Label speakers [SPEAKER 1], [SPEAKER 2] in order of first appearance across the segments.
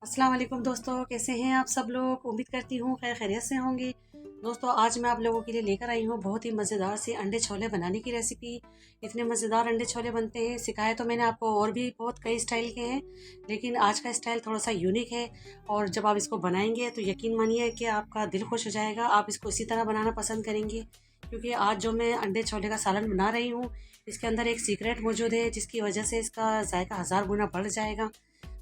[SPEAKER 1] अस्सलाम वालेकुम दोस्तों, कैसे हैं आप सब लोग। उम्मीद करती हूँ खैर खैरियत से होंगे। दोस्तों, आज मैं आप लोगों के लिए लेकर आई हूँ बहुत ही मज़ेदार से अंडे छोले बनाने की रेसिपी। इतने मज़ेदार अंडे छोले बनते हैं, सिखाए तो मैंने आपको और भी बहुत कई स्टाइल के हैं, लेकिन आज का स्टाइल थोड़ा सा यूनिक है। और जब आप इसको बनाएंगे तो यकीन मानिए कि आपका दिल खुश हो जाएगा, आप इसको इसी तरह बनाना पसंद करेंगे। क्योंकि आज जो मैं अंडे छोले का सालन बना रही हूँ, इसके अंदर एक सीक्रेट मौजूद है, जिसकी वजह से इसका जायका हज़ार गुना बढ़ जाएगा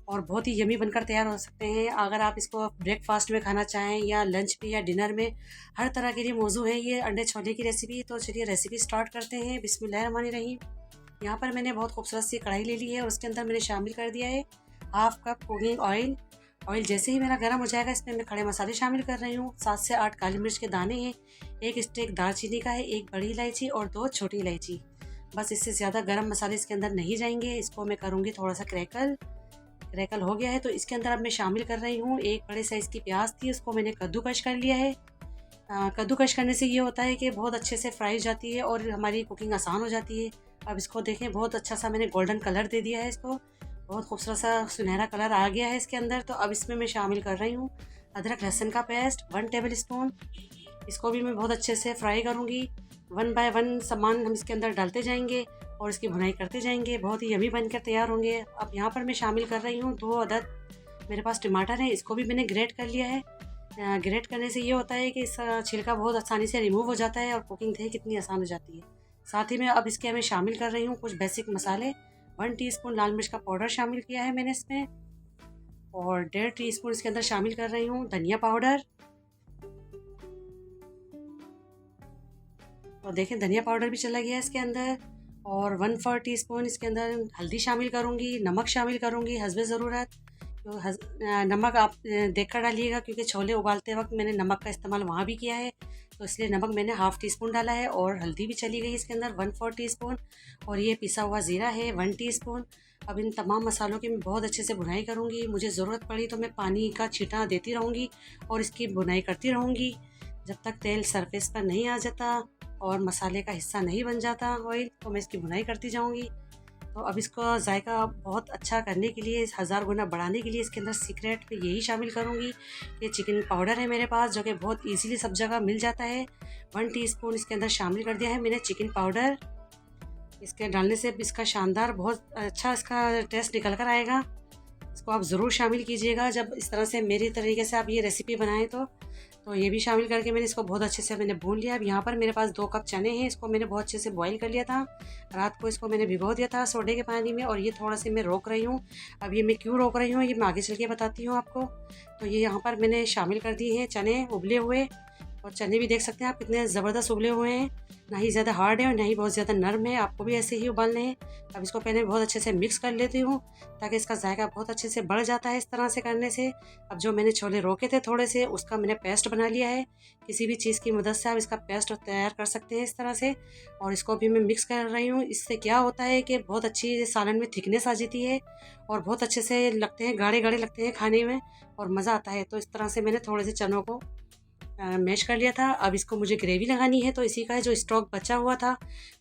[SPEAKER 1] और बहुत ही यमी बनकर तैयार हो सकते हैं। अगर आप इसको ब्रेकफास्ट में खाना चाहें या लंच में या डिनर में, हर तरह के लिए मौजू है ये अंडे छोले की रेसिपी। तो चलिए रेसिपी स्टार्ट करते हैं। बिस्मिल्लाहिर्रहमानिर्रहीम। यहाँ पर मैंने बहुत खूबसूरत सी कढ़ाई ले ली है और उसके अंदर मैंने शामिल कर दिया है half cup cooking oil. Oil जैसे ही मेरा गर्म हो जाएगा, इसमें मैं खड़े मसाले शामिल कर रही हूँ। 7 से 8 काली मिर्च के दाने हैं, एक स्टेक दालचीनी का है, एक बड़ी इलायची और 2 छोटी इलायची। बस इससे ज़्यादा गर्म मसाले इसके अंदर नहीं जाएंगे। इसको मैं करूँगी थोड़ा सा क्रैकल। क्रैकल हो गया है तो इसके अंदर अब मैं शामिल कर रही हूँ एक बड़े साइज़ की प्याज थी, उसको मैंने कद्दूकश कर लिया है। कद्दूकश करने से ये होता है कि बहुत अच्छे से फ्राई हो जाती है और हमारी कुकिंग आसान हो जाती है। अब इसको देखें, बहुत अच्छा सा मैंने गोल्डन कलर दे दिया है इसको, बहुत खूबसूरत सा सुनहरा कलर आ गया है इसके अंदर। तो अब इसमें मैं शामिल कर रही हूँ अदरक लहसुन का पेस्ट 1 टेबल स्पून। इसको भी मैं बहुत अच्छे से फ्राई करूँगी। 1 बाय 1 सामान हम इसके अंदर डालते जाएंगे और इसकी भुनाई करते जाएंगे, बहुत ही यमी बनकर तैयार होंगे। अब यहाँ पर मैं शामिल कर रही हूँ 2 अदद मेरे पास टमाटर है, इसको भी मैंने ग्रेट कर लिया है। ग्रेट करने से ये होता है कि इसका छिलका बहुत आसानी से रिमूव हो जाता है और कुकिंग थे कितनी आसान हो जाती है। साथ ही में अब इसके मैं शामिल कर रही हूँ कुछ बेसिक मसाले। 1 टीस्पून लाल मिर्च का पाउडर शामिल किया है मैंने इसमें, और 1.5 टीस्पून इसके अंदर शामिल कर रही हूँ धनिया पाउडर। और देखें, धनिया पाउडर भी चला गया है इसके अंदर। और 1/4 टीस्पून इसके अंदर हल्दी शामिल करूँगी, नमक शामिल करूँगी हस्बे ज़रूरत। तो नमक आप देख कर डालिएगा, क्योंकि छोले उबालते वक्त मैंने नमक का इस्तेमाल वहाँ भी किया है, तो इसलिए नमक मैंने हाफ़ टी स्पून डाला है। और हल्दी भी चली गई इसके अंदर 1/4 टीस्पून। और ये पिसा हुआ ज़ीरा है 1 टीस्पून। अब इन तमाम मसालों की मैं बहुत अच्छे से भुनाई करूँगी। मुझे ज़रूरत पड़ी तो मैं पानी का छींटा देती रहूँगी और इसकी भुनाई करती रहूँगी जब तक तेल सरफेस पर नहीं आ जाता और मसाले का हिस्सा नहीं बन जाता ऑयल, तो मैं इसकी भुनाई करती जाऊंगी। तो अब इसका जायका बहुत अच्छा करने के लिए, इस हज़ार गुना बढ़ाने के लिए इसके अंदर सीक्रेट में यही शामिल करूंगी कि चिकन पाउडर है मेरे पास, जो कि बहुत इजीली सब जगह मिल जाता है। 1 टीस्पून इसके अंदर शामिल कर दिया है मैंने चिकन पाउडर। इसके डालने से इसका शानदार बहुत अच्छा इसका टेस्ट निकल कर आएगा। इसको आप ज़रूर शामिल कीजिएगा जब इस तरह से मेरी तरीके से आप ये रेसिपी बनाएं तो ये भी शामिल करके मैंने इसको बहुत अच्छे से मैंने भून लिया। अब यहाँ पर मेरे पास 2 कप चने हैं, इसको मैंने बहुत अच्छे से बॉईल कर लिया था। रात को इसको मैंने भिगो दिया था सोडे के पानी में, और ये थोड़ा सा मैं रोक रही हूँ। अब ये मैं क्यों रोक रही हूँ ये मैं आगे चल के बताती हूँ आपको। तो ये यहाँ पर मैंने शामिल कर दिए हैं चने उबले हुए, और चने भी देख सकते हैं आप कितने ज़बरदस्त उबले हुए हैं, ना ही ज़्यादा हार्ड है और ना ही बहुत ज़्यादा नरम है। आपको भी ऐसे ही उबालने हैं। अब इसको पहले बहुत अच्छे से मिक्स कर लेती हूँ ताकि इसका जायका बहुत अच्छे से बढ़ जाता है इस तरह से करने से। अब जो मैंने छोले रोके थे थोड़े से, उसका मैंने पेस्ट बना लिया है। किसी भी चीज़ की मदद से आप इसका पेस्ट तैयार कर सकते हैं इस तरह से। और इसको भी मैं मिक्स कर रही हूँ। इससे क्या होता है कि बहुत अच्छी सालन में थिकनेस आ जाती है और बहुत अच्छे से लगते हैं, गाढ़े गाढ़े लगते हैं खाने में और मज़ा आता है। तो इस तरह से मैंने थोड़े से चनों को मैश कर लिया था। अब इसको मुझे ग्रेवी लगानी है, तो इसी का जो स्टॉक बचा हुआ था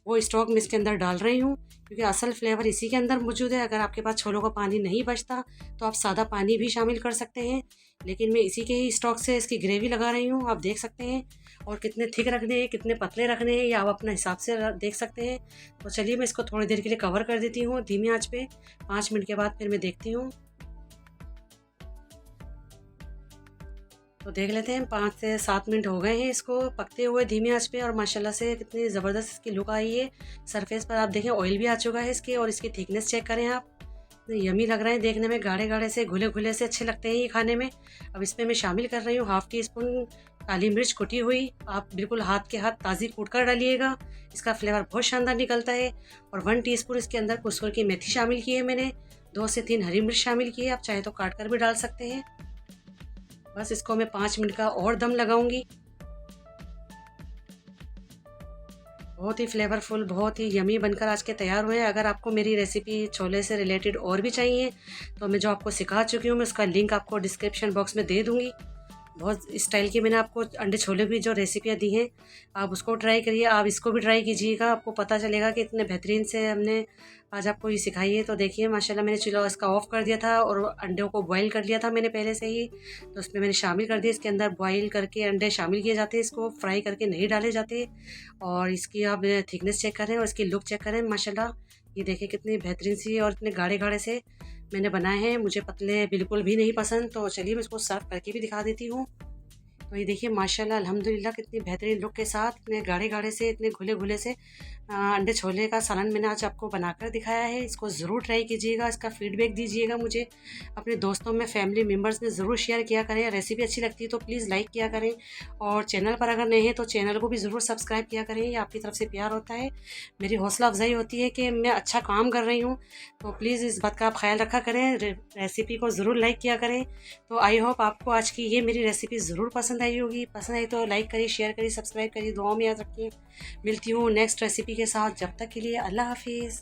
[SPEAKER 1] वो स्टॉक मैं इसके अंदर डाल रही हूँ, क्योंकि असल फ्लेवर इसी के अंदर मौजूद है। अगर आपके पास छोलों का पानी नहीं बचता तो आप सादा पानी भी शामिल कर सकते हैं, लेकिन मैं इसी के ही स्टॉक से इसकी ग्रेवी लगा रही हूँ। आप देख सकते हैं, और कितने थिक रखने हैं कितने पतले रखने हैं ये आप अपने हिसाब से देख सकते हैं। तो चलिए मैं इसको थोड़ी देर के लिए कवर कर देती हूँ धीमी आँच पे। 5 मिनट के बाद फिर मैं देखती हूँ। तो देख लेते हैं, 5 से 7 मिनट हो गए हैं इसको पकते हुए धीमी आंच पे, और माशाल्लाह से कितनी ज़बरदस्त इसकी लुक आई है। सरफेस पर आप देखें ऑयल भी आ चुका है इसके, और इसकी थिकनेस चेक करें आप, यमी लग रहे हैं देखने में, गाढ़े गाढ़े से घुले घुले से अच्छे लगते हैं ये खाने में। अब इसमें मैं शामिल कर रही हूँ हाफ़ टी स्पून काली मिर्च कुटी हुई। आप बिल्कुल हाथ के हाथ ताज़ी कूट कर डालिएगा, इसका फ्लेवर बहुत शानदार निकलता है। और 1 टीस्पून इसके अंदर कसूर की मेथी शामिल की है मैंने। 2 से 3 हरी मिर्च शामिल की है, आप चाहे तो काट कर भी डाल सकते हैं। बस इसको मैं 5 मिनट का और दम लगाऊंगी। बहुत ही फ्लेवरफुल, बहुत ही यमी बनकर आज के तैयार हुए हैं। अगर आपको मेरी रेसिपी छोले से रिलेटेड और भी चाहिए तो मैं जो आपको सिखा चुकी हूँ मैं उसका लिंक आपको डिस्क्रिप्शन बॉक्स में दे दूँगी। बहुत स्टाइल की मैंने आपको अंडे छोले की जो रेसिपियाँ दी हैं, आप उसको ट्राई करिए, आप इसको भी ट्राई कीजिएगा, आपको पता चलेगा कि इतने बेहतरीन से हमने आज आपको ये सिखाई है। तो देखिए माशाल्लाह मैंने चूल्हा इसका ऑफ़ कर दिया था और अंडों को बॉईल कर लिया था मैंने पहले से ही, तो उसमें मैंने शामिल कर दिया। इसके अंदर बॉईल करके अंडे शामिल किए जाते हैं, इसको फ्राई करके नहीं डाले जाते। और इसकी आप थिकनेस चेक करें और इसकी लुक चेक करें माशाल्लाह, ये देखिए कितनी बेहतरीन सी और इतने गाढ़े गाढ़े से मैंने बनाए हैं। मुझे पतले बिल्कुल भी नहीं पसंद। तो चलिए मैं इसको सर्व करके भी दिखा देती हूँ। तो ये देखिए माशाल्लाह अल्हम्दुलिल्लाह कितनी बेहतरीन लुक के साथ इतने गाढ़े गाढ़े से इतने घुले घुले से अंडे छोले का सालन मैंने आज आपको बनाकर दिखाया है। इसको ज़रूर ट्राई कीजिएगा, इसका फीडबैक दीजिएगा मुझे, अपने दोस्तों में फैमिली मेम्बर्स में ज़रूर शेयर किया करें। रेसिपी अच्छी लगती है तो प्लीज़ लाइक किया करें, और चैनल पर अगर नए हैं तो चैनल को भी ज़रूर सब्सक्राइब किया करें। ये आपकी तरफ से प्यार होता है, मेरी हौसला अफजाई होती है कि मैं अच्छा काम कर रही हूँ। तो प्लीज़ इस बात का आप ख्याल रखा करें, रेसिपी को ज़रूर लाइक किया करें। तो आई होप आपको आज की ये मेरी रेसिपी ज़रूर पसंद आई होगी। पसंद आई तो लाइक करिए, शेयर करिए, सब्सक्राइब करिए, दुआओं में याद रखिए। मिलती हूँ नेक्स्ट रेसिपी के साथ, जब तक के लिए अल्लाह हाफिज़।